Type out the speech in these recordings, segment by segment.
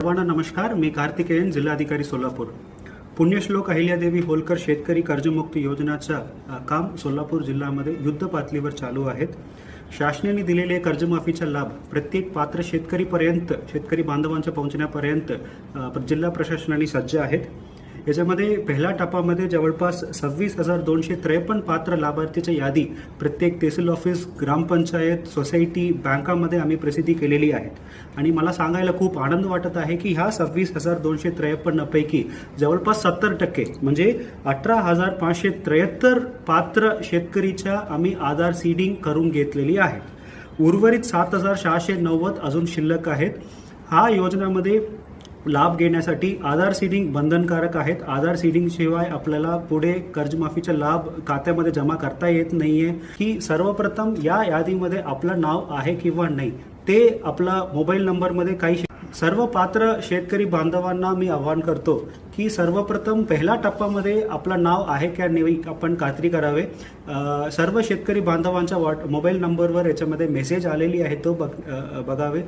सर्वांना नमस्कार. मी कार्तिकेयन, जिल्हाधिकारी सोलापूर. पुण्यश्लोक अहिल्यादेवी होलकर शेतकरी कर्जमुक्ती योजनाचं काम सोलापूर जिल्ह्यामध्ये युद्ध पातळीवर चालू आहेत. शासनाने दिलेले कर्जमाफीचा लाभ प्रत्येक पात्र शेतकरी बांधवांच्या पोहोचण्यापर्यंत जिल्हा प्रशासनाने सज्ज आहेत. याच्यामध्ये पहिल्या टप्प्यामध्ये जवळपास 26,253 पात्र लाभार्थीची यादी प्रत्येक तहसील ऑफिस, ग्रामपंचायत, सोसायटी, बँकामध्ये आम्ही प्रसिद्धी केलेली आहेत. आणि मला सांगायला खूप आनंद वाटत आहे की ह्या 26,253 पैकी जवळपास 70% म्हणजे 18,573 पात्र शेतकरीच्या आम्ही आधार सीडिंग करून घेतलेली आहेत. उर्वरित 7,690 अजून शिल्लक आहेत. हा योजनामध्ये लाभ घेण्यासाठी आधार सीडिंग बंधनकारक आहेत. आधार सीडिंग शिवाय आपल्याला पुढे कर्जमाफीचा लाभ खात्यामध्ये जमा करता येत नाहीये. की सर्वप्रथम या यादीमध्ये आपलं नाव आहे किंवा नाही ते आपला मोबाईल नंबरमध्ये काही सर्व पात्र शेतकरी बांधवांना मी आवाहन करतो की सर्वप्रथम पहिल्या टप्प्यामध्ये आपलं नाव आहे की नाही आपण खात्री करावे. सर्व शेतकरी बांधवांच्या मोबाईल नंबरवर याच्यामध्ये मेसेज आलेली आहे तो बघावे.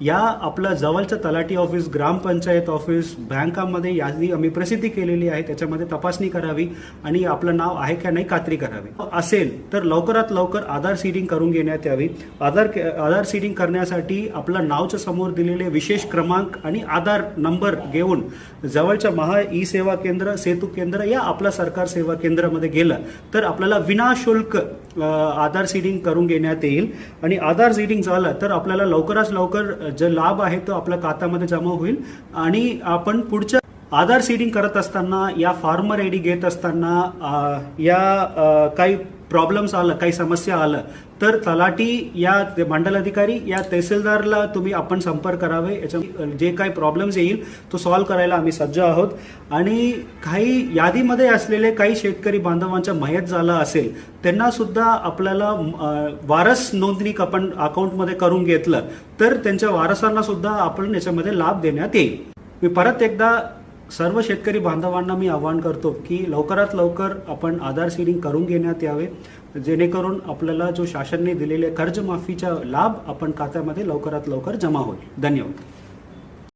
या आपलं जवळचं तलाठी ऑफिस, ग्रामपंचायत ऑफिस, बँकामध्ये यादी आम्ही प्रसिद्धी केलेली आहे त्याच्यामध्ये तपासणी करावी आणि आपलं नाव आहे की नाही खात्री करावी. असेल तर लवकरात लवकर आधार सीडिंग करून घेण्यात यावी. आधार सीडिंग करण्यासाठी आपलं नावच्या समोर दिलेले विशेष क्रमांक आणि आधार नंबर घेऊन जवळच्या महा ई सेवा केंद्र, सेतू केंद्र या आपला सरकार सेवा केंद्रामध्ये गेलं तर आपल्याला विनाशुल्क आधार सीडिंग करून घेण्यात येईल. आणि आधार सीडिंग झालं तर आपल्याला लवकरात लवकर जे लाभ आहे तो आपल्या खात्यामध्ये जमा होईल. आणि आपण पुढच्या आधार सीडिंग करत असताना या फार्मर आयडी घेत असताना या काही प्रॉब्लेम्स आलं, काही समस्या आलं तर तलाठी या मंडल अधिकारी या तहसीलदारला आपण संपर्क करावे. याच्या जे काही प्रॉब्लेम्स येईल तो सॉल्व्ह करायला आम्ही सज्ज आहोत. आणि काही यादीमध्ये असलेले काही शेतकरी बांधवांचा मयत झाला असेल त्यांना सुद्धा आपल्याला वारस नोंदणी आपण अकाउंटमध्ये करून घेतलं तर त्यांच्या वारसांना सुद्धा आपण याच्यामध्ये लाभ देण्यात येईल. मी परत एकदा सर्व शेतकरी बांधवांना मी आवाहन करतो की लवकरात लवकर आपण आधार सीडिंग करून घेण्यात यावे जेणेकरून आपल्याला जो शासनाने दिलेले कर्जमाफीचा लाभ आपण खात्यामध्ये लवकरात लवकर जमा होईल. धन्यवाद.